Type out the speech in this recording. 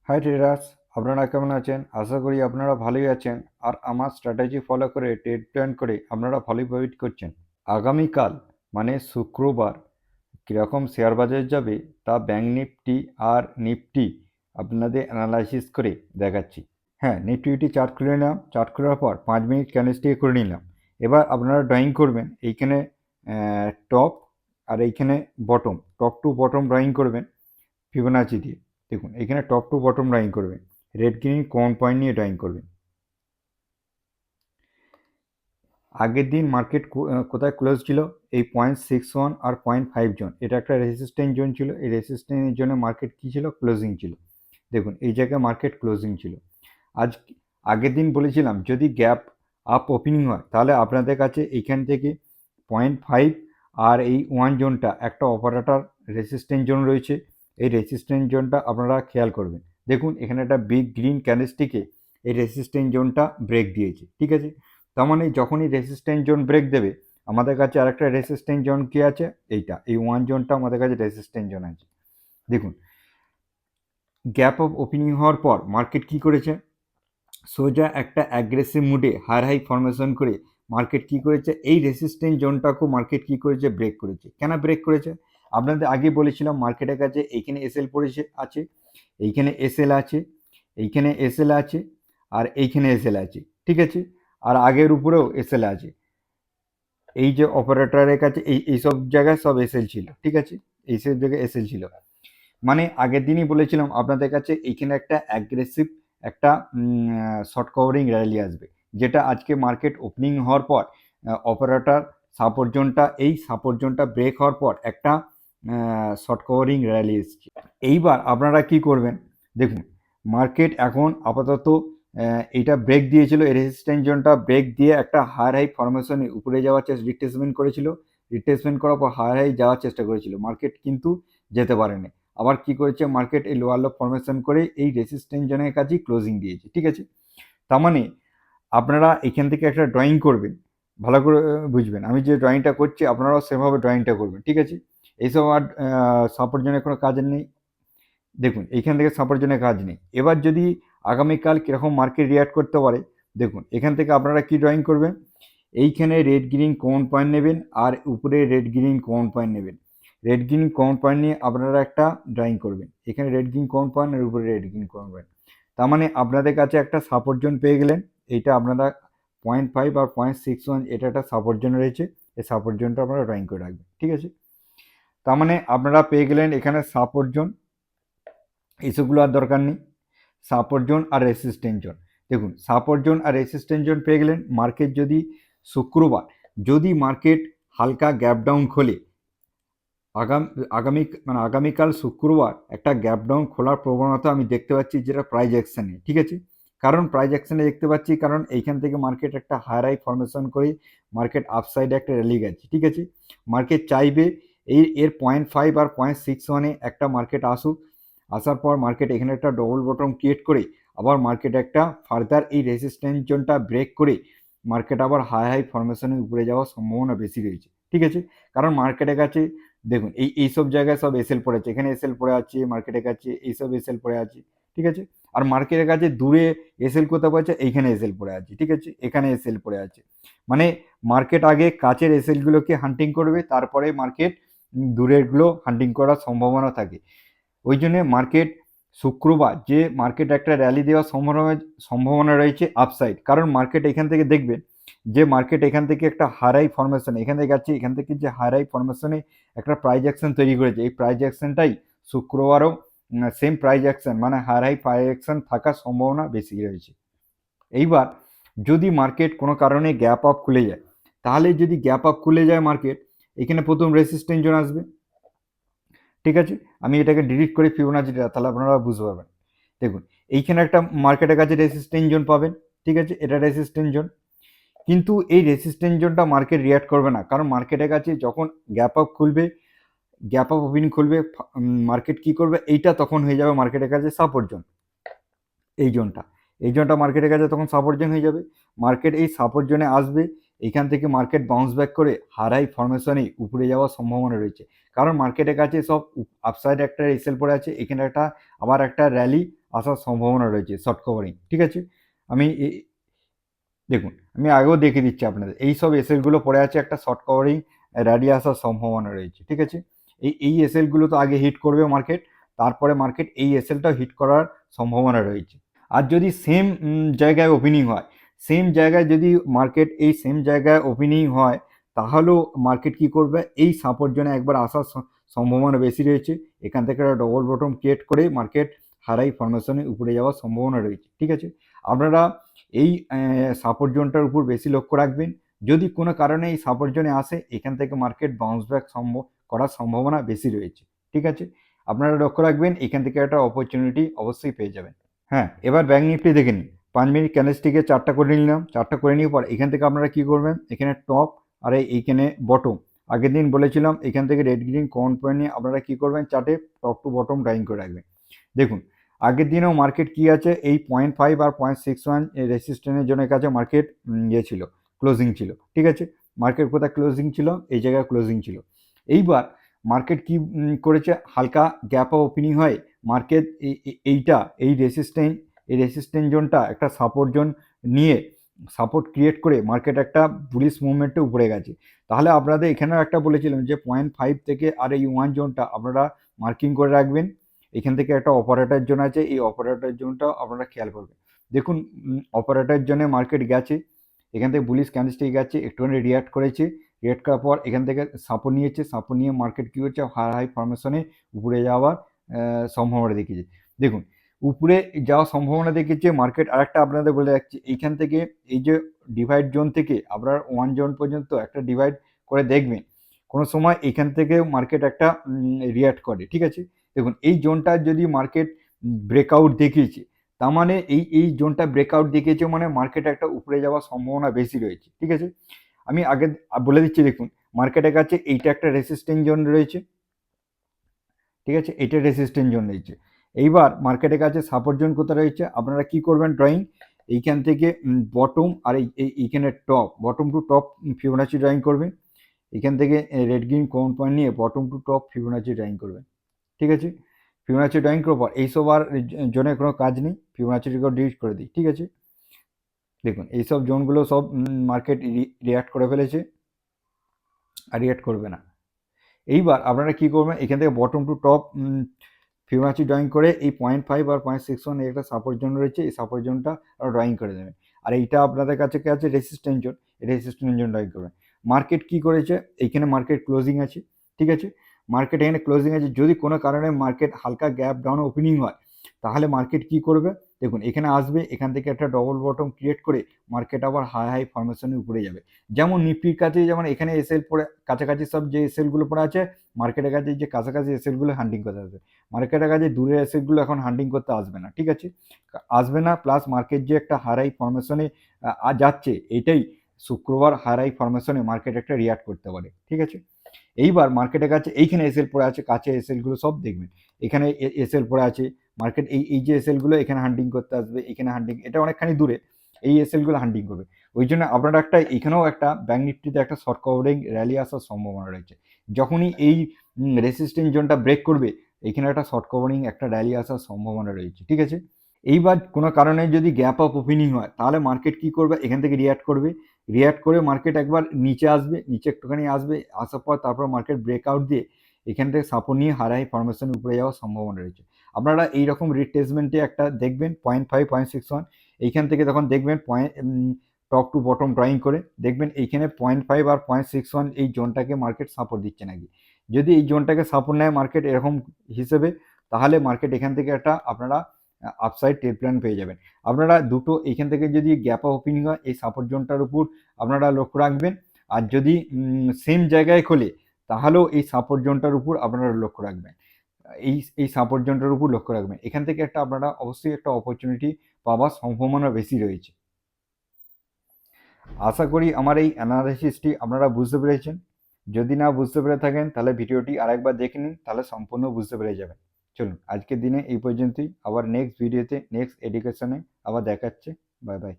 High traders, আপনারা কেমন আছেন? আশা করি আপনারা ভালোই আছেন আর আমার স্ট্র্যাটেজি ফলো করে ট্রেড প্ল্যান করে আপনারা ভালোই প্রফিট করছেন। আগামীকাল মানে শুক্রবার কীরকম শেয়ার বাজার যাবে তা ব্যাঙ্ক নিফটি আর নিফটি আপনাদের অ্যানালাইসিস করে দেখাচ্ছি। হ্যাঁ, নিফটি চার্ট খুলে নিলাম, চার্ট খোলার পর 5 মিনিট ক্যান্ডেলস্টিক করে নিলাম। এবার আপনারা ড্রয়িং করবেন এইখানে টপ আর এইখানে bottom, top to bottom drawing করবেন ফিবোনাচি দিয়ে। দেখুন এখানে টপ টু বটম ড্রয়িং করবেন, রেড গ্রিন কোন পয়েন্ট নিয়ে ড্রয়িং করবেন। আগের দিন মার্কেট কোথায় ক্লোজ ছিল? এই 0.61 আর 0.5 জোন, এটা একটা রেসিস্ট্যান্ট জোন ছিল। এই রেসিস্ট্যান্ট জোনে মার্কেট কী ছিল? ক্লোজিং ছিল। দেখুন এই জায়গায় মার্কেট ক্লোজিং ছিল। আজ আগের দিন বলেছিলাম যদি গ্যাপ আপ ওপেনিং হয় তাহলে আপনাদের কাছে এইখান থেকে 0.5 আর এই 1 জোনটা একটা অপারেটর রেসিস্ট্যান্ট জোন রয়েছে। এই রেসিস্ট্যান্ট জোনটা আপনারা খেয়াল করবেন। দেখুন এখানে একটা বিগ গ্রিন ক্যান্ডেলস্টিকে এই রেসিস্ট্যান্ট জোনটা ব্রেক দিয়েছে, ঠিক আছে। তার মানে যখনই রেসিস্ট্যান্ট জোন ব্রেক দেবে আমাদের কাছে আরেকটা রেসিস্ট্যান্ট জোন কি আছে? এইটা, এই 1 জোনটা আমাদের কাছে রেসিস্ট্যান্ট জোন আছে। দেখুন গ্যাপ অফ ওপেনিং হওয়ার পর মার্কেট কি করেছে? সোজা একটা অ্যাগ্রেসিভ মুডে হায়ার হাই ফরমেশন করে মার্কেট কি করেছে? এই রেসিস্ট্যান্ট জোনটাকেও মার্কেট কি করেছে? ব্রেক করেছে। কেন ব্রেক করেছে? আপনাদের আগে বলেছিলাম মার্কেটের কাছে এইখানে এসএল পড়েছে আছে, এইখানে এসএল আছে, এইখানে এসএল আছে, আর এইখানে এসএল আছে, ঠিক আছে। আর আগের উপরেও এসএল আছে। এই যে অপারেটরের কাছে এইসব জায়গায় সব এসএল ছিল, ঠিক আছে। এইসব জায়গায় এসএল ছিল। মানে আগের দিনই বলেছিলাম আপনাদের কাছে এইখানে একটা অ্যাগ্রেসিভ একটা শর্ট কভারিং র্যালি আসবে, যেটা আজকে মার্কেট ওপেনিং হওয়ার পর অপারেটর সাপোর্ট জোনটা, এই সাপোর্ট জোনটা ব্রেক হওয়ার পর একটা শর্ট কভারিং র্যালি এসছে। এইবার আপনারা কি করবেন? দেখুন মার্কেট এখন আপাতত এইটা ব্রেক দিয়েছিল, এই রেজিস্ট্যান্স জোনটা ব্রেক দিয়ে একটা হায়ার হাই ফরমেশনে উপরে যাওয়ার চেষ্টা, রিট্রেসমেন্ট করেছিল। রিট্রেসমেন্ট করার পর হায়ার হাই যাওয়ার চেষ্টা করেছিল, মার্কেট কিন্তু যেতে পারেনি। আবার কি করেছে মার্কেট? এই লোয়ার লো ফরমেশন করে এই রেসিস্ট্যান্স জোনের কাছেই ক্লোজিং দিয়েছে, ঠিক আছে। তার মানে আপনারা এখান থেকে একটা ড্রয়িং করবেন, ভালো করে বুঝবেন। আমি যে ড্রয়িংটা করছি আপনারাও সেভাবে ড্রয়িংটা করবেন, ঠিক আছে। এইসব আর সাপোর্ট জোনের কোনো কাজ নেই। দেখুন এইখান থেকে সাপোর্ট জোনের কাজ নেই। এবার যদি আগামীকাল কীরকম মার্কেট রিয়াক্ট করতে পারে, দেখুন এখান থেকে আপনারা কি ড্রয়িং করবেন? এইখানে রেড গ্রিন কমন পয়েন্ট নেবেন আর উপরে রেড গ্রিন কমন পয়েন্ট নেবেন। রেড গ্রিন কমন পয়েন্ট নিয়ে আপনারা একটা ড্রয়িং করবেন। এখানে রেড গ্রিন কমন পয়েন্ট আর উপরে রেড গ্রিন কমন পয়েন্ট। তার মানে আপনাদের কাছে একটা সাপোর্ট জোন পেয়ে গেলেন। এইটা আপনারা 0.5 আর 0.61, এটা একটা সাপোর্ট জোন রয়েছে। এই সাপোর্ট জোনটা আপনারা ড্রয়িং করে রাখবেন, ঠিক আছে। তার মানে আপনারা পেয়ে গেলেন এখানে সাপোর্ট জোন, এইসবগুলো আর দরকার নেই। সাপোর্ট জোন আর রেসিস্ট্যান্স জোন, দেখুন সাপোর্ট জোন আর রেসিস্ট্যান্স জোন পেয়ে গেলেন। মার্কেট যদি শুক্রবার যদি মার্কেট হালকা গ্যাপ ডাউন খোলে, আগামীকাল শুক্রবার একটা গ্যাপ ডাউন খোলার প্রবণতা আমি দেখতে পাচ্ছি, যেটা প্রাইস অ্যাকশনে, ঠিক আছে। কারণ প্রাইস অ্যাকশনে দেখতে পাচ্ছি, কারণ এইখান থেকে মার্কেট একটা হায়ার হাই ফরমেশন করে মার্কেট আপসাইডে একটা র্যালি গেছে, ঠিক আছে। মার্কেট চাইবে এর 0.5 আর 0.61 একটা মার্কেট আসুক। আসার পর মার্কেট এখানে একটা ডবল বটম ক্রিয়েট করে আবার মার্কেট একটা ফার্দার এই রেসিস্ট্যান্স জোনটা ব্রেক করে মার্কেট আবার হাই হাই ফরমেশনের উপরে যাওয়ার সম্ভাবনা বেশি রয়েছে, ঠিক আছে। কারণ মার্কেটের কাছে দেখুন এইসব জায়গায় সব এসএল পড়ে আছে, এখানে এসএল পড়ে আছে মার্কেটের কাছে, এইসব এসএল পড়ে আছে, ঠিক আছে। আর মার্কেটের কাছে দূরে এসএল কোথাও পড়েছে? এইখানে এসএল পড়ে আছে, ঠিক আছে, এখানে এসএল পড়ে আছে। মানে মার্কেট আগে কাছের এসএলগুলোকে হান্টিং করবে, তারপরে মার্কেট দূরেরগুলো হান্টিং করার সম্ভাবনা থাকে। ওই জন্যে মার্কেট শুক্রবার যে মার্কেট একটা র্যালি দেওয়ার সম্ভাবনা রয়েছে আপসাইড। কারণ মার্কেট এখান থেকে দেখবেন যে মার্কেট এখান থেকে একটা হাই ফরমেশন এখান থেকে যাচ্ছে, এখান থেকে যে হাই ফরমেশনে একটা প্রাইস অ্যাকশন তৈরি করেছে, এই প্রাইস অ্যাকশনটাই শুক্রবারও সেম প্রাইস অ্যাকশন, মানে হাই প্রাইস অ্যাকশন থাকার সম্ভাবনা বেশি রয়েছে। এইবার যদি মার্কেট কোনো কারণে গ্যাপ আপ খুলে যায়, তাহলে যদি গ্যাপ আপ খুলে যায় মার্কেট, এখানে প্রথম রেসিস্ট্যান্স জোন আসবে, ঠিক আছে। আমি এটাকে ডিলিট করে ফিবোনাচিটা, তাহলে আপনারা বুঝতে পারবেন। দেখুন এইখানে একটা মার্কেটের কাছে রেসিস্ট্যান্স জোন পাবেন, ঠিক আছে, এটা রেসিস্ট্যান্স জোন। কিন্তু এই রেসিস্ট্যান্স জোনটা মার্কেট রিয়াক্ট করবে না, কারণ মার্কেটের কাছে যখন গ্যাপ আপ খুলবে, গ্যাপ আপ ওপেনিং খুলবে, মার্কেট কি করবে? এইটা তখন হয়ে যাবে মার্কেটের কাছে সাপোর্ট জোন। এই জোনটা মার্কেটের কাছে তখন সাপোর্ট জোন হয়ে যাবে। মার্কেট এই সাপোর্ট জোনে আসবে, এইখান থেকে মার্কেট বাউন্স ব্যাক করে হাই ফরমেশনে উপরে যাওয়ার সম্ভাবনা রয়েছে। কারণ মার্কেটের কাছে সব আপসাইড একটা এসএল পড়ে আছে, এখানে একটা আবার একটা র্যালি আসার সম্ভাবনা রয়েছে শর্ট কভারিং, ঠিক আছে। আমি দেখুন আমি আগেও দেখিয়ে দিচ্ছি আপনাদের, এই সব এসএলগুলো পড়ে আছে, একটা শর্ট কভারিং র্যালি আসার সম্ভাবনা রয়েছে, ঠিক আছে। এই এসএলগুলো তো আগে হিট করবে মার্কেট, তারপরে মার্কেট এই এসএলটাও হিট করার সম্ভাবনা রয়েছে। আর যদি সেম জায়গায় ওপেনিং হয়, সেম জায়গায় যদি মার্কেট এই সেম জায়গায় ওপেনিং হয়, তাহলেও মার্কেট কি করবে, এই সাপোর্ট জোনে একবার আসার সম্ভাবনা বেশি রয়েছে। এখান থেকে একটা ডবল বটম ক্রিয়েট করে মার্কেট হারাই ফরমেশনে উপরে যাওয়ার সম্ভাবনা রয়েছে, ঠিক আছে। আপনারা এই সাপোর্ট জোনটার উপর বেশি লক্ষ্য রাখবেন। যদি কোনো কারণে এই সাপোর্ট জোনে আসে, এখান থেকে মার্কেট বাউন্স ব্যাক করার সম্ভাবনা বেশি রয়েছে, ঠিক আছে। আপনারা লক্ষ্য রাখবেন, এখান থেকে একটা অপরচুনিটি অবশ্যই পেয়ে যাবেন। হ্যাঁ, এবার ব্যাঙ্ক নিফটি দেখে নিন। 5 মিনিট ক্যান্ডেলস্টিকে চারটা করে নিলাম, চারটা করে নিয়ে পর এখান থেকে আপনারা কি করবেন, এখানে টপ আর এইখানে বটম। আগের দিন বলেছিলাম এখান থেকে রেড গ্রিন কমন পয়েন্ট নিয়ে আপনারা কি করবেন, চার্টে টপ টু বটম ড্রয়িং করে রাখবেন। দেখুন আগের দিনেও মার্কেট কি আছে, এই 0.5 আর 0.61 রেসিস্ট্যান্সের জন্য কাছে মার্কেট ইয়ে ছিল, ক্লোজিং ছিল, ঠিক আছে। মার্কেট কোথায় ক্লোজিং ছিল, এই জায়গায় ক্লোজিং ছিল। এইবার মার্কেট কি করেছে, হালকা গ্যাপ অফ ওপেনিং হয় মার্কেট এইটা এই রেসিস্ট্যান্স জোনটা একটা সাপোর্ট জোন নিয়ে সাপোর্ট ক্রিয়েট করে মার্কেট একটা বুলিশ মুভমেন্টে উপরে গেছে। তাহলে আপনাদের এখানেও একটা বলেছিলাম যে 0.5 থেকে আর এই 1 জোনটা আপনারা মার্কিং করে রাখবেন। এখান থেকে একটা অপারেটর জোন আছে, এই অপারেটর জোনটাও আপনারা খেয়াল করবেন। দেখুন অপারেটর জোনে মার্কেট গেছে, এখান থেকে বুলিশ ক্যান্ডেলস্টিক গেছে, একটুখানি রিয়াক্ট করেছে, রিয়াক্ট করার পর এখান থেকে সাপোর্ট নিয়েছে, সাপোর্ট নিয়ে মার্কেট কী হচ্ছে, হাই ফরমেশনে উপরে যাওয়ার সম্ভাবনা দেখিয়েছে। দেখুন উপরে যাওয়ার সম্ভাবনা দেখিয়েছে মার্কেট। আরেকটা আপনাদের বলে রাখছি, এইখান থেকে এই যে ডিভাইড জোন থেকে আপনার 1 জোন পর্যন্ত একটা ডিভাইড করে দেখবেন, কোনো সময় এখান থেকে মার্কেট একটা রিয়াক্ট করে, ঠিক আছে। দেখুন এই জোনটা যদি মার্কেট ব্রেকআউট দেখিয়েছে, তার মানে এই জোনটা ব্রেকআউট দেখিয়েছে মানে মার্কেট একটা উপরে যাওয়ার সম্ভাবনা বেশি রয়েছে, ঠিক আছে। আমি আগে বলে দিচ্ছি, দেখুন মার্কেটের কাছে এইটা একটা রেসিস্ট্যান্স জোন রয়েছে, ঠিক আছে, এটা রেসিস্ট্যান্স জোন রয়েছে। এইবার মার্কেটের কাছে সাপোর্ট জোন কোথায় রয়েছে, আপনারা কি করবেন, ড্রয়িং এইখান থেকে বটম আর এইখানে top, bottom to top Fibonacci drawing করবেন। এখান থেকে রেড গ্রিন কমন পয়েন্ট নিয়ে bottom to top Fibonacci drawing করবেন, ঠিক আছে। ফিবোনাচি ড্রয়িং করার পর এইসব আর জোনের কোনো কাজ নেই, ফিবোনাচিটাকে ডিলিট করে দিই, ঠিক আছে। দেখুন এইসব জোনগুলো সব মার্কেট রিয়াক্ট করে ফেলেছে, আর রিয়াক্ট করবে না। এইবার আপনারা কি করবেন, এখান থেকে bottom to top Fibonacci drawing করে এই 0.5 আর 0.61 এর একটা সাপোর্ট জোন রয়েছে, এই সাপোর্ট জোনটা ড্রয়িং করে দেবেন। আর এইটা আপনাদের কাছে কি আছে, resistance zone, resistance zone drawing করবেন। মার্কেট কি করেছে, এইখানে মার্কেট ক্লোজিং আছে, ঠিক আছে। মার্কেট এখানে ক্লোজিং আছে, যদি কোনো কারণে মার্কেট হালকা গ্যাপ ডাউন ওপেনিং হয়, তাহলে মার্কেট কি করবে, দেখুন এখানে আসবে, এখান থেকে একটা ডবল বটম ক্রিয়েট করে মার্কেট আবার হাই ফরমেশনে উপরে যাবে। যেমন নিফটির কাছে যেমন এখানে এসএল পড়ে কাছাকাছি সব যে এসএলগুলো পড়ে আছে, মার্কেটের কাছে যে কাছাকাছি এসএলগুলো হান্টিং করতে আসবে। মার্কেটের কাছে দূরের এসএলগুলো এখন হান্টিং করতে আসবে না, ঠিক আছে, আসবে না। প্লাস মার্কেট যে একটা হাই ফরমেশনে যাচ্ছে, এটাই শুক্রবার হাই ফরমেশনে মার্কেট একটা রিয়াক্ট করতে পারে, ঠিক আছে। এইবার মার্কেটের কাছে এইখানে এসএল পড়ে আছে, কাছে এসএলগুলো সব দেখবেন, এখানে এসএল পড়ে আছে, মার্কেট এই যে এসএলগুলো এখানে হান্টিং করতে আসবে, এখানে হান্টিং, এটা অনেকখানি দূরে, এই এসএলগুলো হান্টিং করবে। ওই জন্য আপনারা একটা এখানেও একটা ব্যাঙ্ক নিফটিতে একটা শর্ট কভারিং র্যালি আসার সম্ভাবনা রয়েছে। যখনই এই রেসিস্ট্যান্স জোনটা ব্রেক করবে, এখানে একটা শর্ট কভারিং একটা র্যালি আসার সম্ভাবনা রয়েছে, ঠিক আছে। এইবার কোনো কারণে যদি গ্যাপ অফ ওপেনিং হয়, তাহলে মার্কেট কি করবে, এখান থেকে রিয়াক্ট করবে, রিয়াক্ট করে মার্কেট একবার নিচে আসবে, নিচে একটুখানি আসবে, আসার পর তারপর মার্কেট ব্রেকআউট দিয়ে এখান থেকে সাপোর্ট নিয়ে হাই ফরমেশন উপরে যাওয়ার সম্ভাবনা রয়েছে। আপনারা এইরকম রিট্রেসমেন্টে একটা দেখবেন 0.5 0.61, এইখান থেকে তখন দেখবেন টপ টু বটম ড্রয়িং করে দেখবেন এইখানে 0.5 আর 0.61 এই জোনটাকে মার্কেট সাপোর্ট দিচ্ছে নাকি। যদি এই জোনটাকে সাপোর্ট নেয় মার্কেট এরকম হিসেবে, তাহলে মার্কেট এখান থেকে একটা আপনারা আপসাইড ট্রেড প্ল্যান পেয়ে যাবেন। আপনারা দুটো এইখান থেকে যদি গ্যাপ অফ ওপেনিং হয়, এই সাপোর্ট জোনটার উপর আপনারা লক্ষ্য রাখবেন। আর যদি সেম জায়গায় খোলে, তাহলেও এই সাপোর্ট জোনটার উপর আপনারা লক্ষ্য রাখবেন, এই সাপোর্ট জোনটার উপর লক্ষ্য রাখবেন। এখান থেকে একটা আপনারা অবশ্যই একটা অপরচুনিটি পাওয়ার সম্ভাবনা বেশি রয়েছে। আশা করি আমার এই অ্যানালাইসিসটি আপনারা বুঝতে পেরেছেন। যদি না বুঝতে পেরে থাকেন, তাহলে ভিডিওটি আরেকবার দেখে নিন, তাহলে সম্পূর্ণ বুঝতে পেরে যাবেন। চলুন আজকের দিনে এই পর্যন্তই, আবার নেক্সট ভিডিওতে নেক্সট এডুকেশনে আবার দেখাচ্ছে। Bye bye.